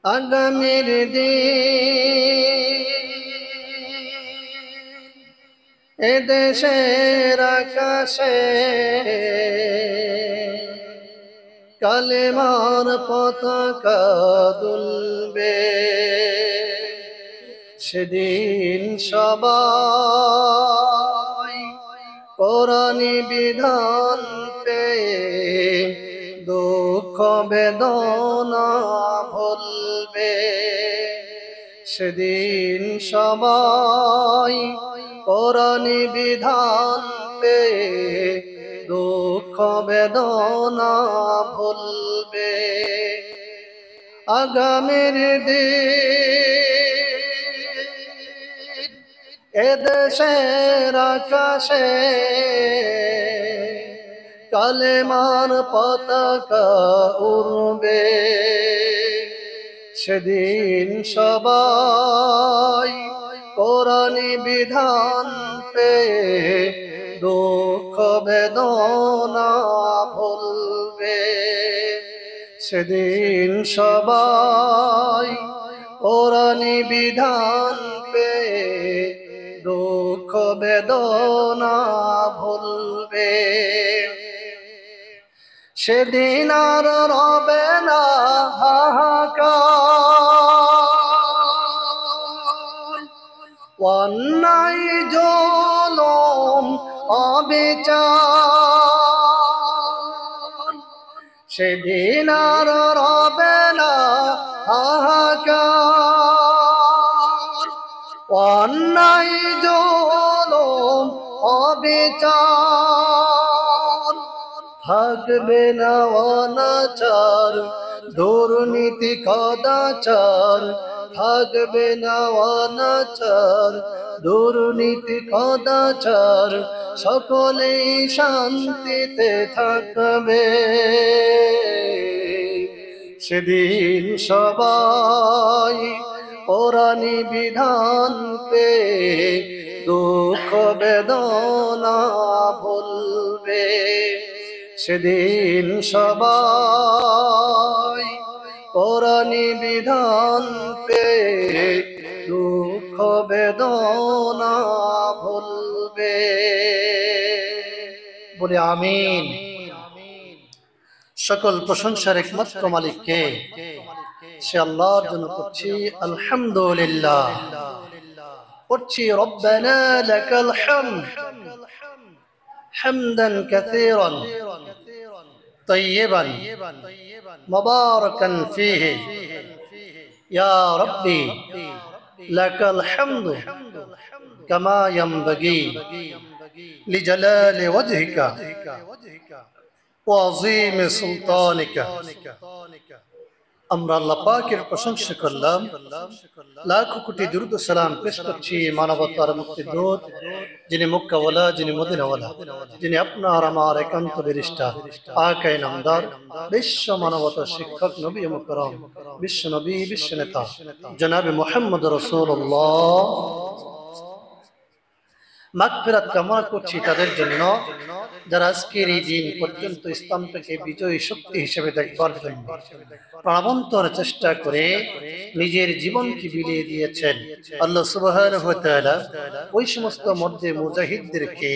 আগামীর দিন এদেশের আকাশে কালেমার পতাকা দুলবে। সেদিন সবাই কোরআনী বিধান পেয়ে দুঃখ বেদনা ভুলবে। সেদিন সবাই কোরআনী বিধান পেয়ে দুঃখ বেদনা ভুলবে। আগামীর দিন এদেশের আকাশে কালেমার পতাকা উড়বে। সেদিন সবাই কোরআনী বিধান পেয়ে দুঃখ বেদনা ভুলবে। সেদিন সবাই কোরআনী বিধান পেয়ে দুঃখ বেদনা ভুলবে। সেদিন আর রবে না হাহাকার, অন্যায় জুলুম অবিচার। সেদিন আর রবে না হাহাকার, অন্যায় জুলুম অবিচার। থাকবে না অনাচার, দুর্নীতি কদাচার। থাকবে না অনাচার, দুর্নীতি কদাচার। সকলেই শান্তিতে থাকবে। সেদিন সবাই কোরআনী বিধান পেয়ে দুঃখ বেদনা ভুলবে। সেদিন সবাই কোরআনী বিধান পেয়ে দুঃখ বেদনা ভুলবে। বলে আমিন। সকল প্রশংসার একমাত্র মালিককে, সে আল্লাহর জন্য করছি আলহামদুলিল্লাহ। করছি রব্বানা লাকাল হামদ হামদান কাসীরান তাইয়িবান মুবারাকান ফীহি ইয়া রাব্বি লাকাল হামদু কামা ইয়ানবাগি লিজালালি ওয়াজহিকা ওয়া আযীমি সুলতানিকা। আমরা আল্লাহ পাকের প্রশংসা করলাম, লাখো কোটি দুরূদ ও সালাম পেশ করছি মানবতার মুক্তিদূত, যিনি মক্কাওয়ালা, যিনি মদিনাওয়ালা, যিনি আপনার আমার একান্ত বিরিষ্টা আকায়ে নামদার, বিশ্ব মানবতার শিক্ষক, নবী মুকররম, বিশ্ব নবী, বিশ্ব নেতা জনাবে মুহাম্মদ রাসূলুল্লাহ। মাগফিরাত কামনা করছি তাদের জন্য যারা আজকের এই দিন পর্যন্ত ইসলামটাকে বিজয়ী শক্তি হিসেবে দেখবার জন্য প্রাণবন্তর চেষ্টা করে নিজের জীবনকে বিলিয়ে দিয়েছেন। আল্লাহ সুবহানাহু ওয়া তাআলা ওই সমস্ত মধ্যে মুজাহিদদেরকে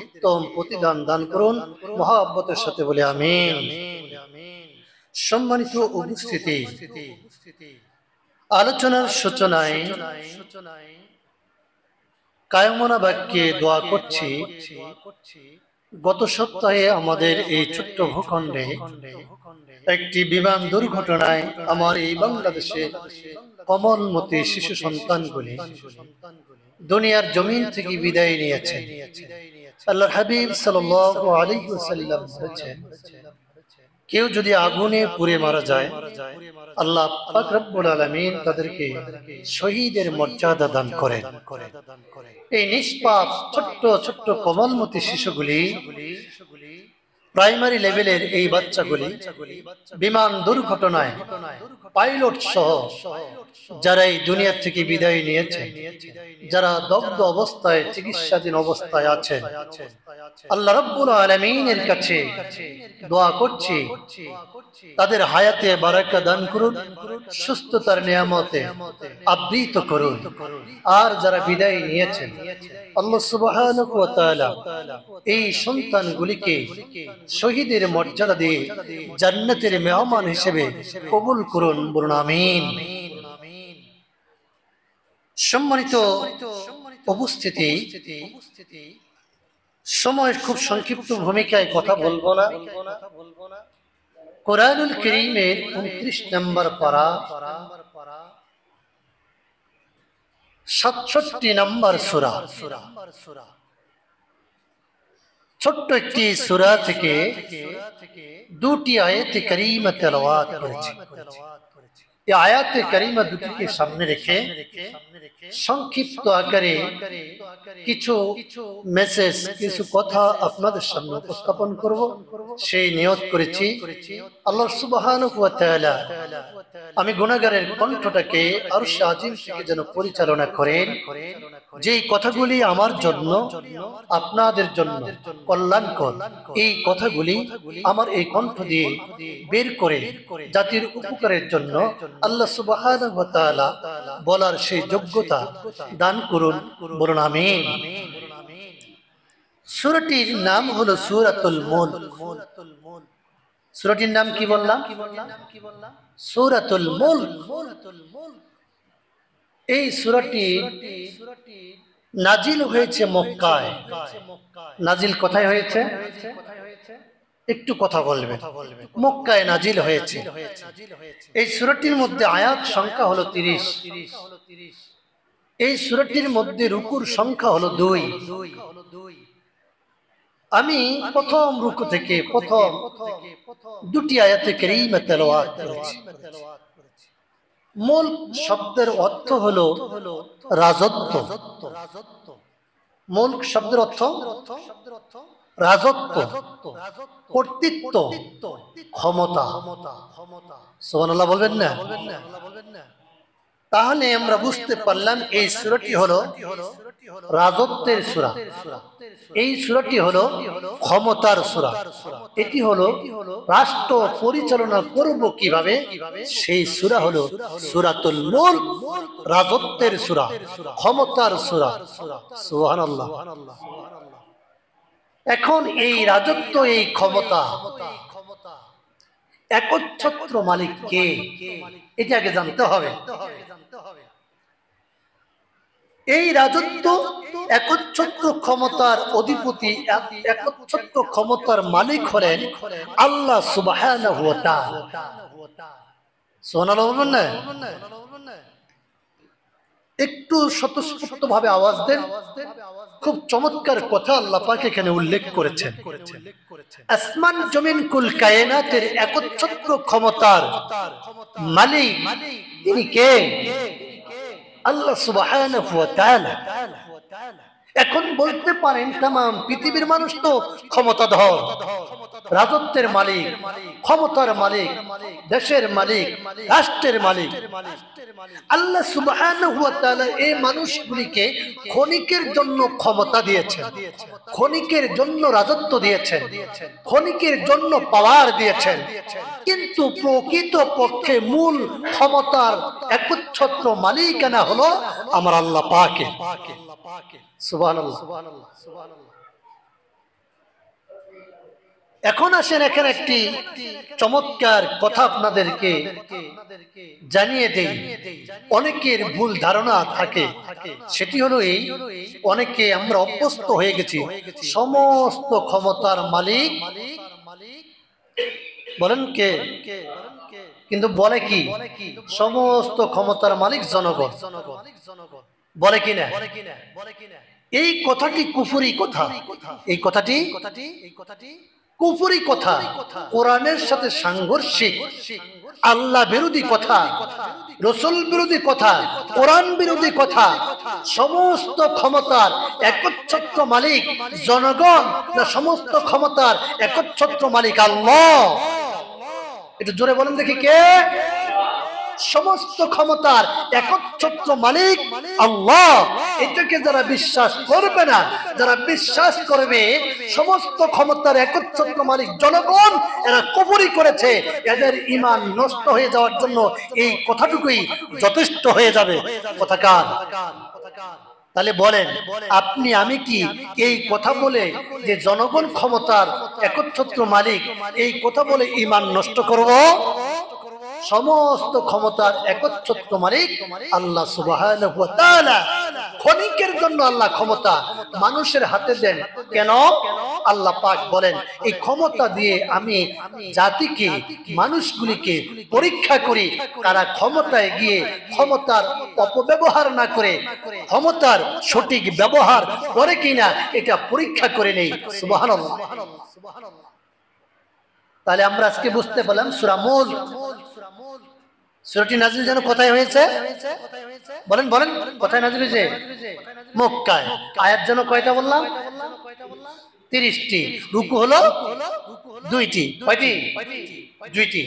উত্তম প্রতিদান দান করুন। মহব্বতের সাথে বলে আমিন। সম্মানিত উপস্থিতি, আলোচনার সূচনায় কায়মনা বাক্যে দোয়া করছি। গত সপ্তাহে আমাদের এই ছোট্ট ভূখণ্ডে একটি বিমান দুর্ঘটনায় আমার এই বাংলাদেশে কমলমতি শিশু সন্তানগুলি দুনিয়ার জমিন থেকে বিদায় নিয়েছে। আল্লাহর হাবিব সাল্লাল্লাহু আলাইহি ওয়াসাল্লাম বলেছেন, কেউ যদি আগুনে পুড়ে মারা যায়, আল্লাহ পাক রব্বুল আলামিন তাদেরকে শহীদের মর্যাদা দান করেন। এই নিষ্পাপ ছোট্ট ছোট্ট কোমলমতি শিশুগুলি, প্রাইমারি লেভেলের এই বাচ্চাগুলি বিমান দুর্ঘটনায় পাইলট সহ যারা এই দুনিয়া থেকে বিদায় নিয়েছে, যারা দগ্ধ অবস্থায় চিকিৎসাধীন অবস্থায় আছেন, আল্লাহ রাব্বুল আলামিনের কাছে দোয়া করছি তাদের হায়াতে বারাকা দান করুন, সুস্থতার নিয়ামতে আবৃত করুন। আর যারা বিদায় নিয়েছেন, আল্লাহ সুবহানাহু ওয়া তাআলা এই সন্তানগুলিকে শহীদের মর্যাদা দিয়ে জান্নাতের মেহমান হিসেবে কবুল করুন, বলুন আমিন। সম্মানিত উপস্থিতি, সময়ের খুব সংক্ষিপ্ত ভূমিকায় কথা বলবো না। কোরআনুল কারীমের 29 নম্বর পারা 67 নম্বর সূরা, ছোট্ট একটি সূরা থেকে দুটি আয়াতে কারীমা তেলাওয়াত করেছি। এই আয়াতে কারীমা দুটিকে সামনে রেখে সংক্ষিপ্ত আকারে কিছু মেসেজ, কিছু কথা আপনাদের সামনে উপস্থাপন করব, সেই নিয়ত করেছি। আল্লাহ সুবহানাহু ওয়া তাআলা আমি গুনাহগারের কণ্ঠটাকে আরশে আজিম থেকে যেন পরিচালনা করেন, যেই কথাগুলি আমার জন্য, আপনাদের জন্য কল্যাণকর, এই কথাগুলি আমার এই কণ্ঠ দিয়ে বের করে জাতির উপকারের জন্য আল্লাহ সুবহানাহু ওয়া তাআলা বলার সেই যোগ্যতা দান করুন, বলুন আমিন। সূরাটির নাম হলো সূরাতুল মুলক। সূরাটির নাম কি বললাম? সূরাতুল মুলক। এই সূরাটি নাজিল হয়েছে মক্কায়। নাজিল কোথায় হয়েছে? একটু কথা বলবেন। মক্কায় নাজিল হয়েছে। এই সূরাটির মধ্যে আয়াত সংখ্যা হলো 30। এই সূরাটির মধ্যে রুকুর সংখ্যা হলো 2। আমি প্রথম রুকু থেকে প্রথম দুটি আয়াতে কারীমা তেলাওয়াত করেছি। মুলক শব্দের অর্থ হলো রাজত্ব। মুলক শব্দের অর্থ রাজত্ব, কর্তৃত্ব, ক্ষমতা। সুবহানাল্লাহ বলবেন না? তাহলে আমরা বুঝতে পারলাম এই সূরাটি হলো রাজত্বের সূরা, এই সূরাটি হলো ক্ষমতার সূরা, এটি হলো রাষ্ট্র পরিচালনা করব কিভাবে, সেই সূরা হলো সূরাতুল মুলক। রাজত্বের সূরা, ক্ষমতার সূরা। সুবহানাল্লাহ। এখন এই রাজত্ব, এই ক্ষমতা একচ্ছত্র মালিক কে, এটা আগে জানতে হবে। এই রাজত্ব, একচ্ছত্র ক্ষমতার অধিপতি, একচ্ছত্র ক্ষমতার মালিক হলেন আল্লাহ সুবহানাহু ওয়া তাআলা। সুবহানাল্লাহ বলবেন না? একটু স্বতঃস্ফূর্ত ভাবে আওয়াজ দেন। খুব চমৎকার কথা আল্লাহ পাক এখানে উল্লেখ করেছেন। আসমান জমিন কুল কায়নাতের একচ্ছত্র ক্ষমতার মালিক তিনি কে? আল্লাহ সুবহানাহু ওয়া তাআলা। এখন বলতে পারেন तमाम পৃথিবীর মানুষ তো ক্ষমতাধর, রাজত্বের মালিক, ক্ষমতার মালিক, দেশের মালিক, রাষ্ট্রের মালিক। আল্লাহ সুবহানাহু ওয়া তাআলা এই মানুষগুলিকে ক্ষণিকের জন্য ক্ষমতা দিয়েছেন, ক্ষণিকের জন্য রাজত্ব দিয়েছেন, ক্ষণিকের জন্য পাওয়ার দিয়েছেন, কিন্তু প্রকৃত পক্ষে মূল ক্ষমতার একচ্ছত্র মালিকানা হলো আমার আল্লাহ পাকের। সুবহানাল্লাহ। এখন আসেন, এখানে একটি চমৎকার কথা আপনাদেরকে জানিয়ে দেই। অনেকের ভুল ধারণা থাকে, সেটি হলো এই, অনেকে আমরা অভ্যস্ত হয়ে গেছি সমস্ত ক্ষমতার মালিক বলেন কে, কিন্তু বলে কি সমস্ত ক্ষমতার মালিক জনগণ, বলে কিনা? এই কথাটি কুফরি কথা, এই কথাটি কুফরি কথা, কোরআনের সাথে সাংঘর্ষিক, আল্লাহ বিরোধী কথা, রাসূল বিরোধী কথা, কোরআন বিরোধী কথা। সমস্ত ক্ষমতার একচ্ছত্র মালিক জনগণ না সমস্ত ক্ষমতার একচ্ছত্র মালিক আল্লাহ? একটু জোরে বলেন দেখি কে? সমস্ত ক্ষমতার একচ্ছত্র মালিক আল্লাহ। এটাকে যারা বিশ্বাস করবে না, যারা বিশ্বাস করবে সমস্ত ক্ষমতার একচ্ছত্র মালিক জনগণ, এরা কুফরি করেছে। এদের ঈমান নষ্ট হয়ে যাওয়ার জন্য এই কথাটুকুই যথেষ্ট হয়ে যাবে। কথাকার তাহলে বলেন আপনি আমি কি এই কথা বলে যে জনগণ ক্ষমতার একচ্ছত্র মালিক, এই কথা বলে ঈমান নষ্ট করব? সমস্ত ক্ষমতার একচ্ছত্র মালিক আল্লাহ সুবহানাহু ওয়া তাআলা। ক্ষণিকের জন্য আল্লাহ ক্ষমতা মানুষের হাতে দেন। কেন? আল্লাহ পাক বলেন এই ক্ষমতা দিয়ে আমি জাতিকে, মানুষগুলিকে পরীক্ষা করি, তারা ক্ষমতায় গিয়ে ক্ষমতার অপব্যবহার না করে ক্ষমতার সঠিক ব্যবহার করে কিনা এটা পরীক্ষা করে নেই। সুবহানাল্লাহ। তাহলে আমরা আজকে বুঝতে পারলাম সূরা মুলক, সূরাটি নাযিল যেন কোথায় হয়েছে? বলেন বলেন, কোথায় নাযিল হয়েছে? মক্কায়। আয়াত যেন কয়টা বললাম? 30টি। রুকু হলো 2টি। কয়টি? 2টি।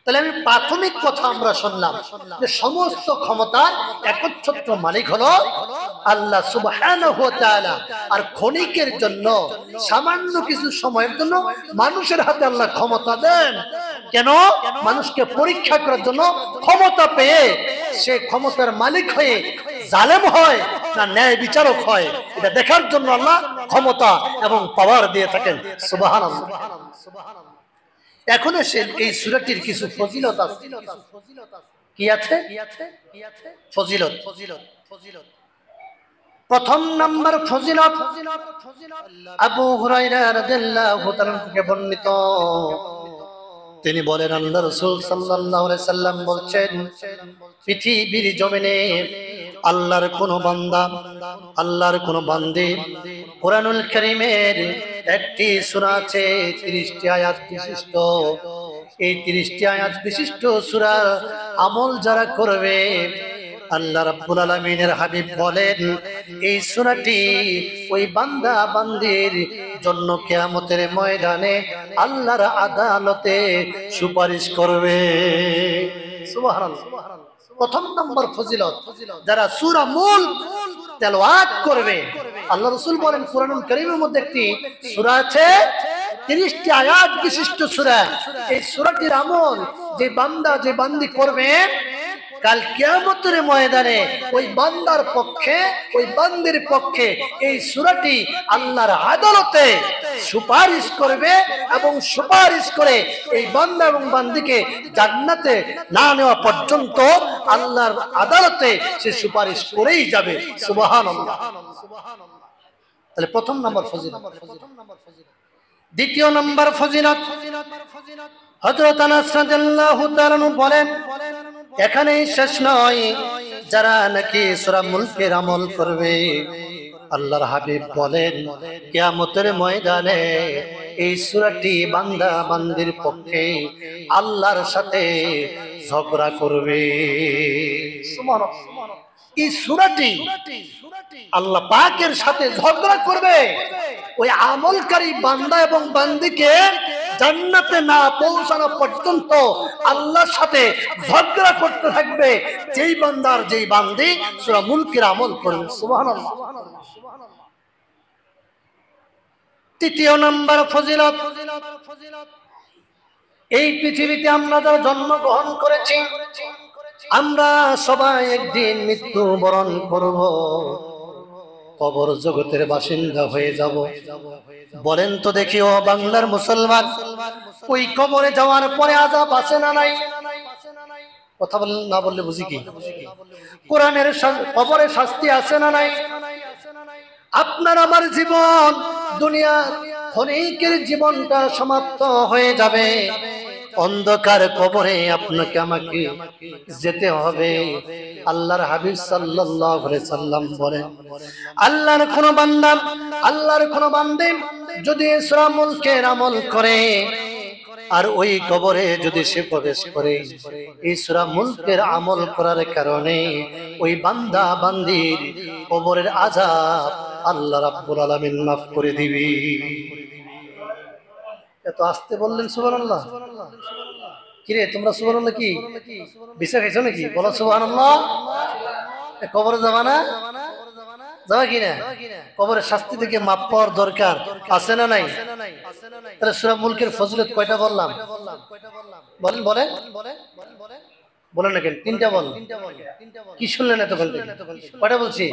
তাহলে আমি প্রাথমিক কথা আমরা শুনলাম যে সমস্ত ক্ষমতার একচ্ছত্র মালিক হলো আল্লাহ সুবহানাহু ওয়া তাআলা। আর ক্ষণিকের জন্য, সামান্য কিছু সময়ের জন্য মানুষের হাতে আল্লাহ ক্ষমতা দেন। কেন? মানুষকে পরীক্ষা করার জন্য। ক্ষমতা পেয়ে সে ক্ষমতার মালিক হয়ে জালেম হয় না ন্যায় বিচারক হয়, এটা দেখার জন্য আল্লাহ ক্ষমতা এবং পাওয়ার দিয়ে থাকেন। সুবহানাল্লাহ। এখন এসে এই সূরাটির কিছু ফজিলত আছে। কি আছে? ফজিলত। প্রথম নাম্বার ফজিলত আবু হুরায়রা রাদিয়াল্লাহু তাআলা থেকে বর্ণিত। তিনি বলেন আল্লাহ রাসূল সাল্লাল্লাহু আলাইহি সাল্লাম বলেন, পৃথিবীর জমিনে আল্লাহর কোন বান্দা, আল্লাহর কোন বান্দী কুরআনুল কারীমের একটি সূরা আছে 30টি আয়াত বিশিষ্ট। এই 30টি আয়াত বিশিষ্ট সূরা আমল যারা করবে, আল্লাহ রাব্বুল আলামিনের হাবিব বলেন এই সূরাটি ওই বান্দা বান্দির জন্য কিয়ামতের ময়দানে আল্লাহর আদালতে সুপারিশ করবে। সুবহানাল্লাহ। প্রথম নম্বর ফজিলত, যারা সূরা মুলক তেলাওয়াত করবে, আল্লাহ রাসূল বলেন কুরআনুল কারীমের মধ্যে একটি সূরা আছে 30টি আয়াত বিশিষ্ট সূরা। এই সূরাটির আমল যে বান্দা যে বান্দি করবে, কাল কিয়ামতের ময়দানে ওই বান্দার পক্ষে, ওই বান্দির পক্ষে এই সূরাটি আল্লাহর আদালতে সুপারিশ করবে এবং সুপারিশ করে এই বান্দা এবং বান্দিকে জান্নাতে না নেওয়া পর্যন্ত আল্লাহর আদালতে সে সুপারিশ করেই যাবে। সুবহানাল্লাহ। তাহলে প্রথম নাম্বার ফজিলত। দ্বিতীয় নাম্বার ফজিলত, হযরত আনাস রাদিয়াল্লাহু তাআলা বলেন এখানেই শেষ নয়, যারা নাকি সূরা মুলকের আমল করবে, আল্লাহর হাবিব বলেন কিয়ামতের ময়দানে এই সূরাটি বান্দা বান্দির পক্ষে আল্লাহর সাথে ঝগড়া করবে। সুবহানাল্লাহ। এই সূরাটি আল্লাহ পাকের সাথে ঝগড়া করবে। ওই আমলকারী বান্দা এবং বান্দিকে জান্নাতে না পৌঁছানো পর্যন্ত আল্লাহর সাথে ঝগড়া করতে থাকবে যেই বান্দার যেই বান্দি সূরা মুলকের আমল করবে। সুবহানাল্লাহ। তৃতীয় নাম্বার ফজিলত, এই পৃথিবীতে আমরা যারা জন্মগ্রহণ করেছি, আমরা সবাই একদিন মৃত্যুবরণ করব, কবর জগতের বাসিন্দা হয়ে যাব। বলেন তো দেখি ও বাংলার মুসলমান, ওই কবরে যাওয়ার পরে আযাব আছে না নাই? কথা বলেন না, বললে বুঝি কি? কোরআনের কবরে শাস্তি আছে না নাই? আপনার আমার জীবন, দুনিয়া ক্ষণিকের জীবনটা সমাপ্ত হয়ে যাবে। অন্ধকার কবরে আপনাকে আমাকে যেতে হবে। আল্লাহর হাবিব সাল্লাল্লাহু আলাইহি সাল্লাম বলেন আল্লাহর কোন বান্দা, আল্লাহর কোন বান্দী যদি সূরা মুলকের আমল করে আর ওই কবরে যদি সে প্রবেশ করে, এই সূরা মুলকের আমল করার কারণে ওই বান্দা বান্দির কবরের আযাব আল্লাহ রাব্বুল আলামিন মাফ করে দিবেন। এত আস্তে বললেন সুবহানাল্লাহ। কিরে তোমরা সুবহানাল্লাহ কি বিষয় খাইছো নাকি? বলো সুবহানাল্লাহ। কবরে যাবা না? যাবা কিনা? কবরের শাস্তি থেকে মাপ পাওয়ার দরকার আছে না নাই? তাহলে সূরা মুলকের ফজিলত কয়টা বললাম? বলেন বলেন বলেন না কেন? তিনটা বল। কি শুনলেন এতক্ষণ? কয়টা বলছি?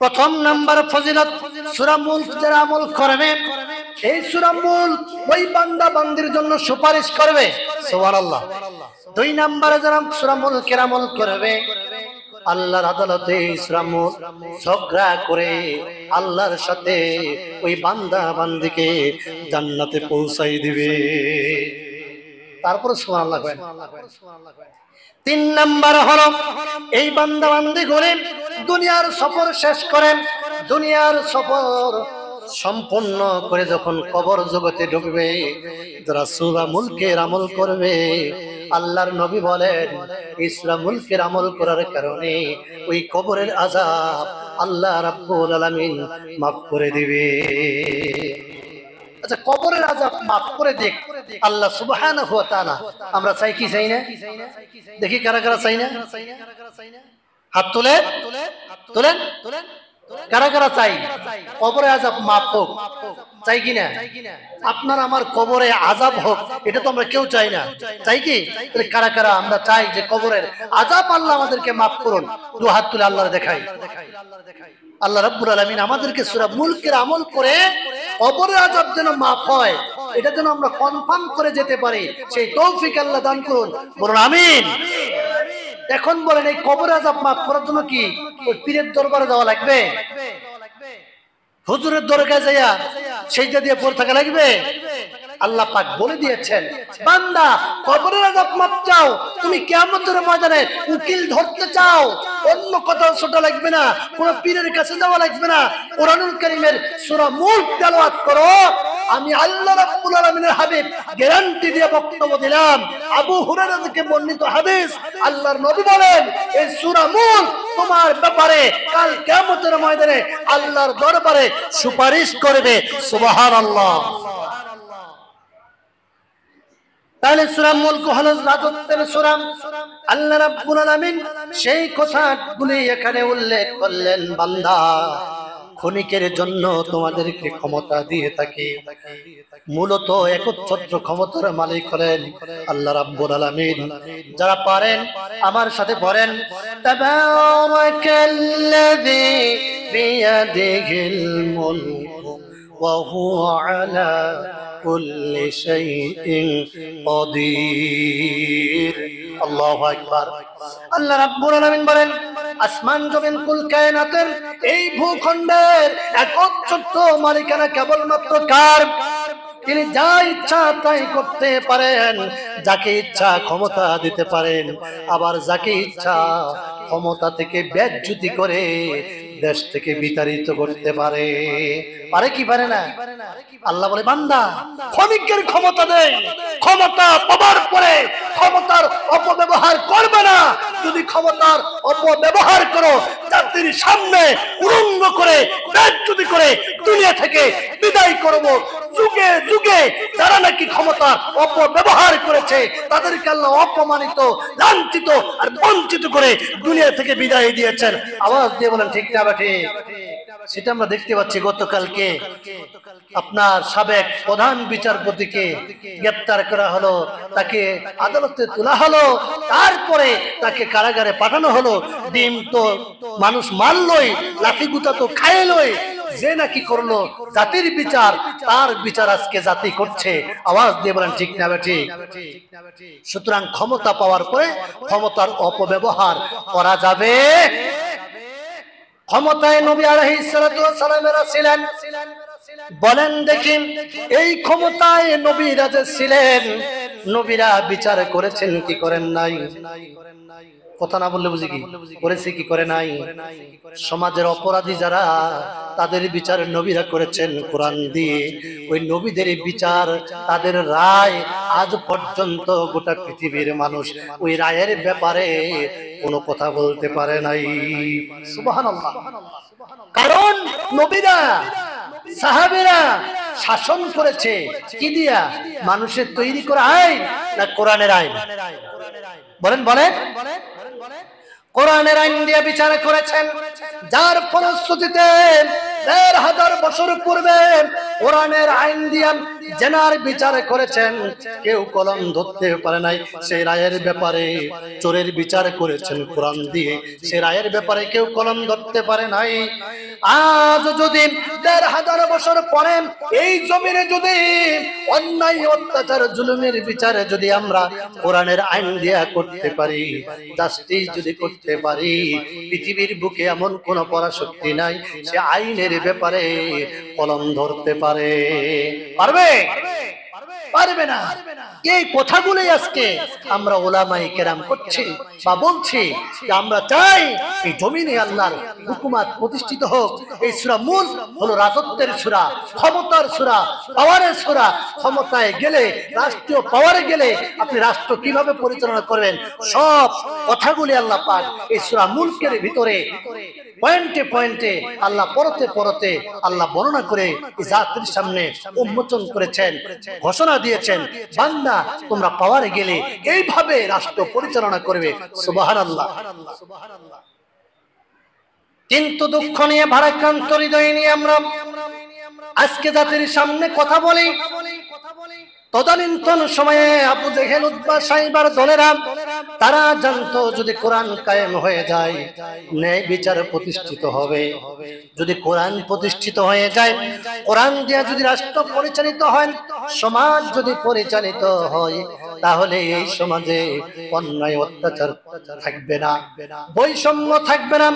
প্রথম নাম্বার ফজিলত, সূরা মুলক যারা আমল করবে এই সূরা মুলক ওই বান্দা বান্দির জন্য সুপারিশ করবে, সুবহানাল্লাহ। দুই নাম্বারে যারা সূরা মুলকের আমল করবে আল্লাহর আদালতে সূরা মুলক ঝগড়া করে আল্লাহর সাথে ওই বান্দা বান্দিকে জান্নাতে পৌঁছাই দিবে। তারপর সুবহানাল্লাহ করেন। তিন নাম্বার হলো এই বান্দা বান্দি করে দুনিয়ার সফর শেষ করেন, দুনিয়ার সফর সম্পূর্ণ করে যখন কবর জগতে ঢুকবে যারা সূরা মুলকের আমল করবে আল্লাহর নবী বলেন এই সূরা মুলকের আমল করার কারণে ওই কবরের আযাব আল্লাহ রাব্বুল আলামিন মাফ করে দিবে। আচ্ছা, কবরের আযাব মাফ করে দেখ আল্লাহ সুবহানাহু ওয়া তাআলা, আমরা চাই কি চাই না? দেখি কারা কারা চাই না? হাত তুলেন তুলেন। কারা কারা চাই কবরে আযাব মাফ হোক? চাই কিনা? আপনার আমার কবরে আযাব হোক এটা তো আমরা কেউ চাই না, চাই কি? তাহলে কারা কারা আমরা চাই যে কবরের আযাব আল্লাহ আমাদেরকে মাফ করুন? দু হাত তুলে আল্লাহর দেখাই। আল্লাহ রাব্বুল আলামিন আমাদেরকে সূরা মুলকের আমল করে কবরের আযাব যেন মাফ হয় এটা যেন আমরা কনফার্ম করে যেতে পারি সেই তৌফিক আল্লাহ দান করুন, বলুন আমিন। এখন বলেন এই কবরের আযাব মাফ করার জন্য কি ওই পীরের দরবারে যাওয়া লাগবে? হুজুরের দরগায় যাইয়া সেজদা দিয়ে পড়ে থাকা লাগবে? আল্লাহ পাক বলে দিয়েছেন বান্দা কবরের আযাব মাফ চাও, তুমি কিয়ামতের ময়দানে উকিল ধরতে চাও, অন্য কোথাও ছোটা লাগবে না, কোন পীরের কাছে যাওয়া লাগবে না, কোরআনুল কারীমের সূরা মুলক তেলাওয়াত করো। আমি আল্লাহ রাব্বুল আলামিনের হাবিব গ্যারান্টি দিয়ে বক্তব্য দিলাম, আবু হুরায়রা থেকে বর্ণিত হাদিস, আল্লাহর নবী বলেন এই সূরা মুলক তোমার ব্যাপারে কাল কিয়ামতের ময়দানে আল্লাহর দরবারে সুপারিশ করবে, সুবহানাল্লাহ। তাহলে সূরা মুলক হলো রাজত্বের সূরা। আল্লাহ রাব্বুল আলামিন সেই কথাগুলি এখানে উল্লেখ করলেন, বান্দা ক্ষণিকের জন্য তোমাদেরকে ক্ষমতা দিয়ে থাকি, মূলত একচ্ছত্র ক্ষমতার মালিক হলেন আল্লাহ রাব্বুল আলামিন। যারা পারেন আমার সাথে পড়েন তাবারাকাল্লাযী বিয়াদিহিল মুলকু ওয়া হুয়া আলা কুল্লি শাইইন কাদির। আল্লাহু আকবার। আল্লাহ রাব্বুল আলামিন বলেন আসমান জমিন কুল কায়নাতের এই ভূখণ্ডের একচ্ছত্র মালিকানা কেবলমাত্র কার? তিনি যা ইচ্ছা তাই করতে পারেন, যাকে ইচ্ছা ক্ষমতা দিতে পারেন, আবার যাকে ইচ্ছা ক্ষমতা থেকে ব্যাজ্যুতি করে দেশ থেকে বিতাড়িত করতে পারে। পারে কি পারে না? আল্লাহ বলে বান্দা ক্ষণিকের ক্ষমতা দেয়, ক্ষমতা পাবার পরে ক্ষমতার অপব্যবহার করবে না। যদি ক্ষমতার অপব্যবহার করো জাতির সামনে উলঙ্গ করে ব্যাজ্যুতি করে দুনিয়া থেকে বিদায় করব। যুগে যুগে যারা নাকি ক্ষমতার অপব্যবহার করেছে তাদেরকে আল্লাহ অপমানিত, লাঞ্ছিত আর বঞ্চিত করে দুনিয়া থেকে বিদায় দিয়েছেন। আওয়াজ দিয়ে বলেন ঠিক না ঠিক? সেটা আমরা দেখতে পাচ্ছি। গতকালকে আপনার সাবেক প্রধান বিচারপতিকে গ্রেফতার করা হলো, তাকে আদালতে তোলা হলো, তারপরে তাকে কারাগারে পাঠানো হলো। ডিম তো মানুষ মারলই, লাঠি গুতা তো খাইলই, যে নাকি করলো জাতির বিচার, তার বিচার আজকে জাতি করছে। আওয়াজ দিয়ে বলেন ঠিক না ঠিক? সুতরাং ক্ষমতা পাওয়ার পরে ক্ষমতার অপব্যবহার করা যাবে? ক্ষমতায় নবী আলাইহিস সালাতু ওয়াস সালামেরা ছিলেন, বলেন দেখি এই ক্ষমতায় নবীরা যে ছিলেন, নবীরা বিচার করেছেন কি করেন নাই? কথা না বললে বুঝি কি করেছে কি করে নাই? সমাজের অপরাধী যারা তাদের বিচার নবীরা করেছেন কোরআন দিয়ে। ওই নবীদের বিচার, তাদের রায় আজ পর্যন্ত গোটা পৃথিবীর মানুষ ওই রায়ের ব্যাপারে কোনো কথা বলতে পারে নাই। সুবহানাল্লাহ। কারণ নবীরা, সাহাবীরা শাসন করেছে কি দিয়া? মানুষের তৈরি করা আইন না কোরআনের আইন? বলেন বলেন। কোরআনের আইন দিয়ে বিচার করেছেন, যার ফলশ্রুতিতে ১৫০০ বছর পূর্বে কোরআনের আইন দিয়ে জেনার বিচার করেছেন, কেউ কলম ধরতে পারে নাই। সেই রায়ের ব্যাপারে চোরের বিচার করেছেন কোরআন দিয়ে, সে রায়ের ব্যাপারে কেউ কলম ধরতে পারে নাই। আজ যদি ১৫০০ বছর পরে এই জমিনে যদি অন্যায় অত্যাচার জুলুমের বিচারে যদি আমরা কোরআনের আইন দিয়া করতে পারি, জাস্টিস যদি করতে পারি, পৃথিবীর বুকে এমন কোন পরাশক্তি নাই সে আইনের ব্যাপারে কলম ধরতে পারে। পারবে? পারবে না। এই কথাগুলোই আজকে আমরা ওলামায়ে কেরাম করছি বা বলছি যে আমরা চাই এই জমিনে আল্লাহর হুকুমত প্রতিষ্ঠিত হোক। এই সূরা মুলক হলো রাজত্বের সূরা, ক্ষমতার সূরা, পাওয়ারের সূরা। ক্ষমতায় গেলে, রাষ্ট্রীয় পাওয়ারে গেলে আপনি রাষ্ট্র কিভাবে পরিচালনা করবেন, সব কথাগুলি আল্লাহ পাক এই সূরা মুলকের ভিতরে পয়েন্টে পয়েন্টে আল্লাহ পরতে পরতে আল্লাহ বর্ণনা করে জাতির সামনে উন্মোচন করেছেন, ঘোষণা দিয়েছেন, বান্দা তোমরা পাওয়ারে গেলে এইভাবে রাষ্ট্র পরিচালনা করবে। সুবহানাল্লাহ। কিন্তু দুঃখ নিয়ে ভারাক্রান্ত হৃদয় নিয়ে আমরা আজকে জাতির সামনে কথা বলি। তদানীন্তন সময়ে আবু জেহেল, উতবা, সাইবার দলেরা তারা জানতো যদি কোরআন কায়েম হয়ে যায় ন্যায় বিচার প্রতিষ্ঠিত হবে। যদি কোরআন প্রতিষ্ঠিত হয়ে যায়, কোরআন দিয়ে যদি রাষ্ট্র পরিচালিত হয়, সমাজ যদি পরিচালিত হয়, তাহলে এই সমাজে অন্যায় অত্যাচার থাকবে না, বৈষম্য থাকবে না,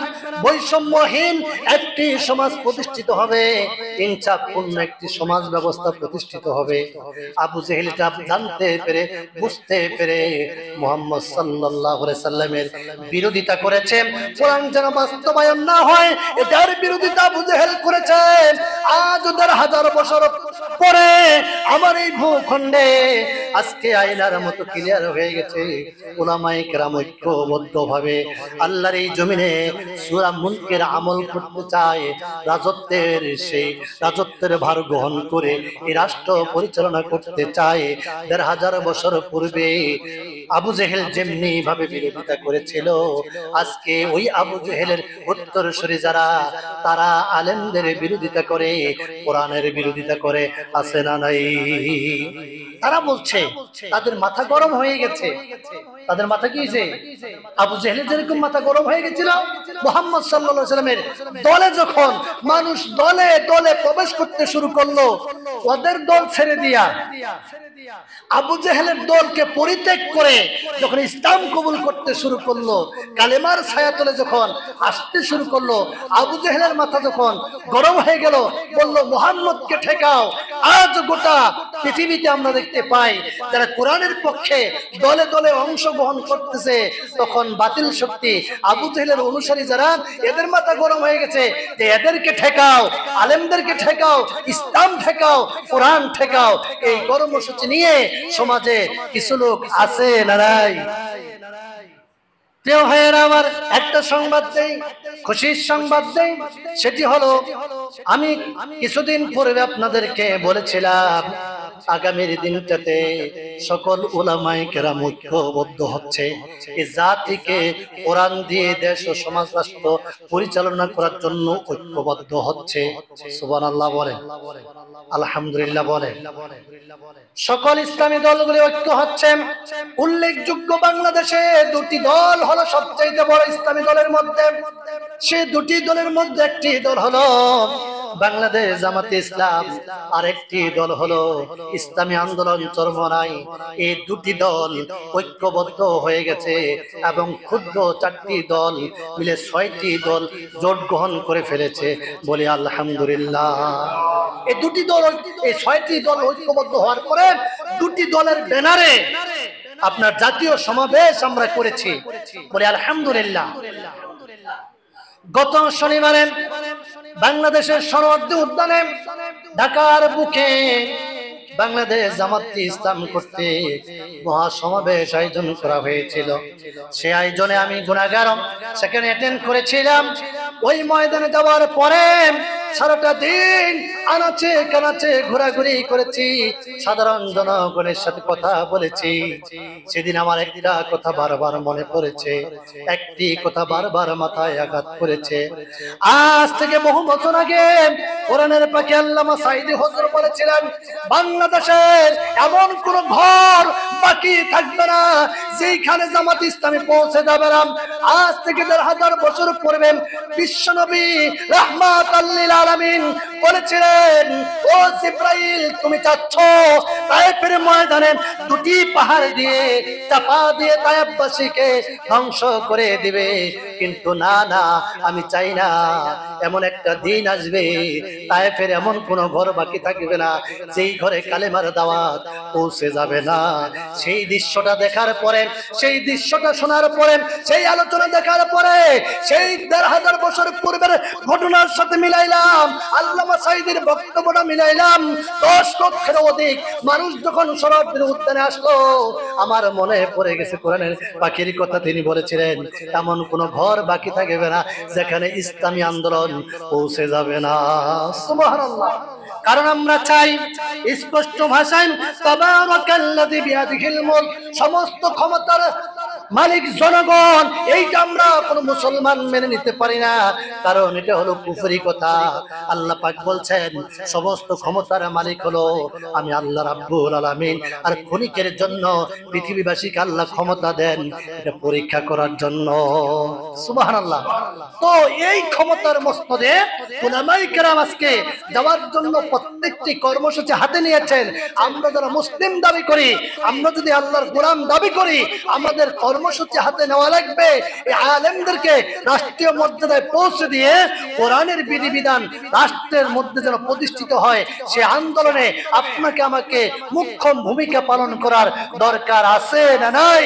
বৈষম্যহীন একটি সমাজ প্রতিষ্ঠিত হবে, ইনসাফপূর্ণ একটি সমাজ ব্যবস্থা প্রতিষ্ঠিত হবে। আবু জেহেল জানতে পেরে, বুঝতে পেরে মুহাম্মদ সাল্লাল্লাহু আলাইহি সাল্লামের বিরোধিতা করেছে। কোরআন যেন বাস্তবায়ন না হয় এটার বিরোধিতা আবু জেহেল করেছে। আজ ১৫০০ বছর পরে আমার এই ভূখণ্ডে আজকে আয়নার মতো ক্লিয়ার হয়ে গেছে। উলামায়ে কেরাম ঐক্যবদ্ধভাবে আল্লাহর এই জমিনে সূরা মুলকের আমল করতে চায়, রাজত্বের সেই রাজত্বের ভার গ্রহণ করে এই রাষ্ট্র পরিচালনা করতে চায়। ১৫০০ বছর পূর্বে আবু জেহেল যেমনি ভাবে বিরোধিতা করেছিল, আজকে ওই আবু জেহেলের উত্তরসূরি যারা, তারা আলেমদের বিরোধিতা করে, কোরআনের বিরোধিতা করে, আছে না নাই? তারা বলছে তাদের মাথা গরম হয়ে গেছে। তাদের মাথা কি হয়েছে? আবু জেহেলের যেরকম মাথা গরম হয়ে গেছিল, মুহাম্মদ সাল্লাল্লাহু আলাইহি সাল্লামের দলে যখন মানুষ দলে দলে প্রবেশ করতে শুরু করলো, ওদের দল ছেড়ে দিয়া আবু জেহেলের দলকে পরিত্যাগ করে যখন ইসলাম কবুল করতে শুরু করলো, কালেমার ছায়াতলে যখন আসতে শুরু করলো, আবু জেহেলের মাথা যখন গরম হয়ে গেল, বলল মুহাম্মদকে ঠেকাও। আজ গোটা পৃথিবীতে আমরা দেখতে পাই যারা কোরআনের পক্ষে দলে দলে অংশগ্রহণ করতেছে, তখন বাতিল শক্তি আবু জেহেলের অনুসারী যারা, এদের মাথা গরম হয়ে গেছে যে এদেরকে ঠেকাও, আলেমদেরকে ঠেকাও, ইসলাম ঠেকাও, কোরআন ঠেকাও। এই কর্মসূচি নিয়ে সমাজে কিছু লোক আছে না নাই? প্রিয় ভাইয়েরা আমার, একটা সংবাদ দেই, খুশির সংবাদ দেই। সেটি হলো, আমি কিছুদিন পূর্বে আপনাদেরকে বলেছিলাম আগামীর দিনটাতে সকল উলামায়ে কেরাম ঐক্যবদ্ধ হচ্ছে এই জাতিকে কোরআন দিয়ে দেশ ও সমাজ রাষ্ট্র পরিচালনা করার জন্য ঐক্যবদ্ধ হচ্ছে। সুবহানাল্লাহ বলেন, আলহামদুলিল্লাহ বলেন। সকল ইসলামী দলগুলি ঐক্য হচ্ছে। উল্লেখযোগ্য বাংলাদেশে দুটি দল হলো সবচেয়ে বড় ইসলামী দলের মধ্যে। সে দুটি দলের মধ্যে একটি দল হলো বাংলাদেশ জামাতে ইসলাম, আর একটি দল হলো ইসলামী আন্দোলন চরমনাই। এই দুটি দল ঐক্যবদ্ধ হয়ে গেছে এবং ক্ষুদ্র 4টি দল মিলে 6টি দল জোট গ্রহণ করে ফেলেছে। বলি আলহামদুলিল্লাহ। এই দুটি দল, এই 6টি দল ঐক্যবদ্ধ হওয়ার পরে দুটি দলের ব্যানারে আপনার জাতীয় সমাবেশ আমরা করেছি। বলি আলহামদুলিল্লাহ। গত শনিবারে বাংলাদেশের সনদী উদ্যানে ঢাকার বুকে বাংলাদেশ জামাতে ইসলাম কর্তৃক মহাসমাবেশ আয়োজন করা হয়েছিল। সে আয়োজনে আমি গুনাহগার সেখানে অ্যাটেন্ড করেছিলাম। ওই ময়দানে যাওয়ার পরে সারাটা দিন আনাচে কানাচে ঘোরাঘুরি করেছি, সাধারণ জনগণের সাথে কথা বলেছি। সেদিন আমার একটা কথা বারবার মনে পড়েছে, একটি কথা বারবার মাথায় আঘাত করেছে। আজ থেকে বহু বছর আগে কোরআনের পাখি আল্লামা সাঈদী হুজুর বলেছিলেন, বাংলাদেশের এমন কোন ঘর বাকি থাকবে না যেখানে জামাত ইসলামী পৌঁছে যাবে না। আজ থেকে ১৫০০ বছর পূর্বে বিশ্বনবী রাহমাতাল লিল আলামিন বলেছিলেন, ও জিবরাইল, তুমি চাচ্ছ তায়েফের ময়দানে দুটি পাহাড় দিয়ে চাপা দিয়ে তায়েফবাসীকে ধ্বংস করে দিবে, কিন্তু না না, আমি চাই না এমন একটা দিন আসবে তায়েফের এমন কোন ঘর বাকি থাকবে না যেই ঘরে কালেমার দাওয়াত পৌঁছে যাবে না। সেই দৃশ্যটা দেখার পরে, সেই দৃশ্যটা শোনার পরে, সেই আলোচনা দেখার পরে, সেই ১৫০০ বছর পূর্বের ঘটনার সাথে মিলাইলাম, আল্লামা সাঈদীর বক্তব্যটা মিলাইলাম। ১০ লক্ষের অধিক মানুষ যখন শরীয়তের উদ্যানে আসলো, আমার মনে পড়ে গেছে কোরআনের পাখির কথা। তিনি বলেছিলেন, এমন কোন ঘর বাকি থাকবে না যেখানে ইসলামী আন্দোলন পৌঁছে যাবে না। সুবহানাল্লাহ। কারণ আমরা চাই স্পষ্ট ভাষায়, তাবারাকাল্লাযী বিয়াদিহিল মুলক, সমস্ত ক্ষমতার মালিক জনগণ। এইটা আমরা কোন মুসলমান মেনে নিতে পারি না, কারণ এটা হলো কুফরি কথা। আল্লাহ পাক বলছেন, সমস্ত ক্ষমতার মালিক হলো আমি আল্লাহ রাব্বুল আলামিন। আর ক্ষণিকের জন্য পৃথিবীবাসীকে আল্লাহ ক্ষমতা দেন এটা পরীক্ষা করার জন্য। সুবহানাল্লাহ। তো এই ক্ষমতার মসনদে উলামায়ে কেরাম আজকে যাওয়ার জন্য প্রত্যেকটি কর্মসূচি হাতে নিয়েছেন। আমরা যারা মুসলিম দাবি করি, আমরা যদি আল্লাহর গোলাম দাবি করি, আমাদের কর্মসূচি হাতে নেওয়া লাগবে। এই আলেমদেরকে রাষ্ট্রীয় মর্যাদায় পৌঁছে দিয়ে কোরআনের বিধিবিধান রাষ্ট্রের মধ্যে যেন প্রতিষ্ঠিত হয়, সে আন্দোলনে আপনাকে আমাকে মুখ্য ভূমিকা পালন করার দরকার আছে না নাই?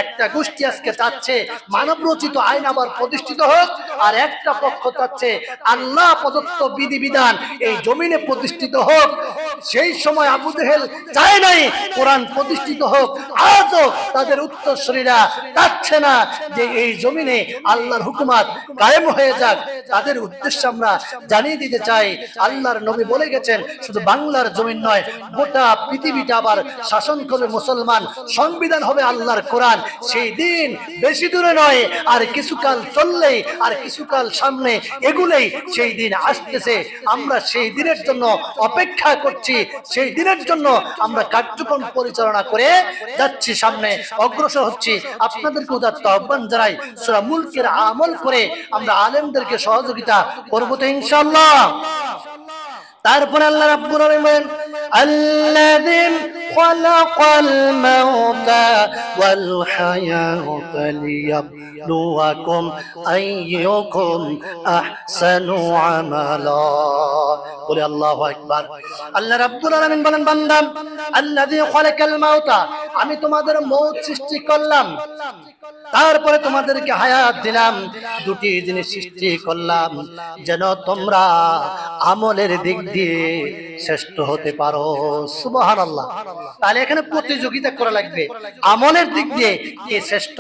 একটা গোষ্ঠী আজকে চাচ্ছে মানব রচিত আইন আবার প্রতিষ্ঠিত হোক, আর একটা পক্ষ চাচ্ছে আল্লাহ প্রদত্ত বিধিবিধান এই জমিনে প্রতিষ্ঠিত হোক। সেই সময় আবু জেহেল চায় নাই কোরআন প্রতিষ্ঠিত হোক, আজও তাদের উত্তরসূরিরা চাচ্ছে না যে এই জমিনে আল্লাহর হুকুমাত কায়েম হয়ে যাক। তাদের উদ্দেশ্য আমরা জানিয়ে দিতে চাই, আল্লাহর নবী বলে গেছেন, শুধু বাংলার জমিন নয়, গোটা পৃথিবীটা আবার শাসন করবে মুসলমান, সংবিধান হবে আল্লাহর কোরআন। সেই দিন বেশি দূরে নয়, আর কিছুকাল চললেই, আর কিছুকাল সামনে এগুলেই সেই দিন আসতেছে। আমরা সেই দিনের জন্য অপেক্ষা করছি, সেই দিনের জন্য আমরা কার্যক্রম পরিচালনা করে যাচ্ছি, সামনে অগ্রসর হচ্ছি। আপনাদেরকে উদাত্ত আহ্বান জানাই, সূরা মুলকের আমল করে আমরা আলেমদেরকে সহযোগিতা করব তো ইনশাআল্লাহ। তারপরে আল্লাহ রাব্বুল আলামিন বলেন, আল্লাযী খালাকাল মাউতা ওয়াল হায়াতা লিয়াবলুয়াকুম আইয়ুকুম আহসানু আমালা। বলে আল্লাহু আকবার। আল্লাহ রাব্বুল আলামিন বলেন, বান্দা, আল্লাযী খালাকাল মাউতা, আমি তোমাদের মওত সৃষ্টি করলাম, তারপরে তোমাদেরকে হায়াত দিলাম। দুটি জিনিস সৃষ্টি করলাম যেন তোমরা আমলের দিক দিয়ে শ্রেষ্ঠ হতে পারো। সুবহানাল্লাহ। তাহলে এখানে প্রতিযোগিতা করা লাগবে, আমলের দিক দিয়ে কে শ্রেষ্ঠ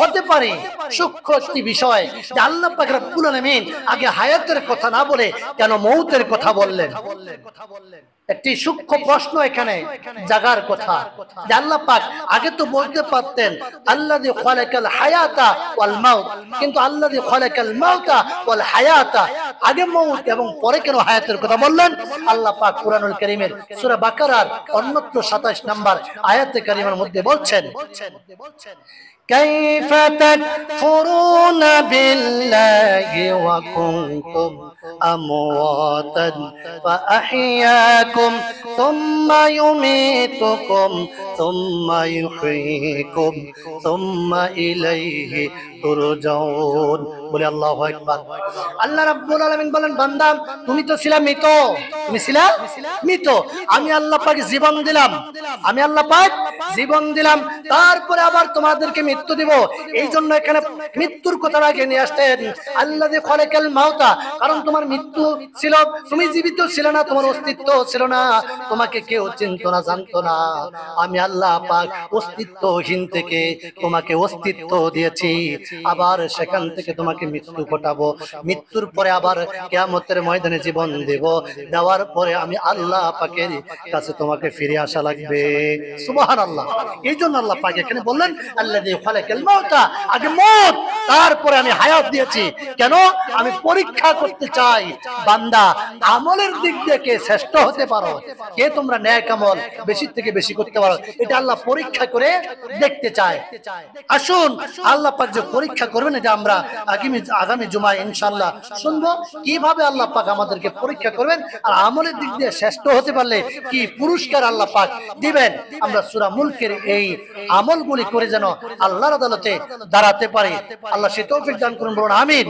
হতে পারে। সূক্ষ্ম একটি বিষয় যে আল্লাহ পাক রব্বুল আলামিন আগে হায়াতের কথা না বলে কেন মৌতের কথা বললেন? একটি সূক্ষ্ম প্রশ্ন এখানে জাগার কথা যে আল্লাহ পাক আগে তো বলতে পারতেন আল্লাযী খালাকাল হায়াতা ওয়াল মাউত, কিন্তু আল্লাযী খালাকাল মাউতা ওয়াল হায়াতা, আগে মউত এবং পরে কেন হায়াতের কথা বললেন? আল্লাহ পাক কুরআনুল কারীমের সূরা বাকারার অন্যত্র ২৭ নম্বর আয়াতে কারিমার মধ্যে বলছেন, كيف تكفرون بالله وكنتم أمواتا فأحياكم ثم يميتكم ثم يحييكم ثم إليه তুরজাউন। বলে আল্লাহু আকবার। আল্লাহ রাব্বুল আলামিন বলেন, বান্দা, তুমি তো ছিলা মৃত, তুমি ছিলা মৃত, আমি আল্লাহ পাক জীবন দিলাম, আমি আল্লাহ পাক জীবন দিলাম, তারপরে আবার তোমাদেরকে মৃত্যু দিব। এই জন্য এখানে মৃত্যুর কথা আগে নিয়ে আসতেন, আল্লাযী খালাকাল মাউতা, কারণ তোমার মৃত্যু ছিল, তুমি জীবিত ছিল না, তোমার অস্তিত্ব ছিল না, তোমাকে কেউ চিনতো না, জানতো না। আমি আল্লাহ পাক অস্তিত্বহীন থেকে তোমাকে অস্তিত্ব দিয়েছি, আবার সেখান থেকে তোমাকে মৃত্যু ঘটাবো, মৃত্যুর পরে আবার কিয়ামতের ময়দানে জীবন দেব, দেওয়ার পরে আমি আল্লাহ পাকের কাছে তোমাকে ফিরে আসা লাগবে। সুবহানাল্লাহ। এই জন্য আল্লাহ পাক এখানে বললেন আল্লাযী খালাকাল মাউতা, আগে মউত, তারপরে আমি হায়াত দিয়েছি। কেন? আমি পরীক্ষা করতে চাই বান্দা আমলের দিক দিয়ে কে শ্রেষ্ঠ হতে পারো, কে তোমরা নেক আমল বেশি থেকে বেশি করতে পারো, এটা আল্লাহ পরীক্ষা করে দেখতে চায়। আসুন আল্লাহ পাক যে পরীক্ষা করবেন, এটা আমরা আগামী জুমায় ইনশাআল্লাহ শুনবো, কিভাবে আল্লাহ পাক আমাদেরকে পরীক্ষা করবেন, আর আমলের দিক দিয়ে শ্রেষ্ঠ হতে পারলে কি পুরস্কার আল্লাহ পাক দিবেন। আমরা সূরা মুলকের এই আমলগুলি করে যেন আল্লাহর আদালতে দাঁড়াতে পারি। আল্লাহ সে তৌফিক দান করুন, বলুন আমিন।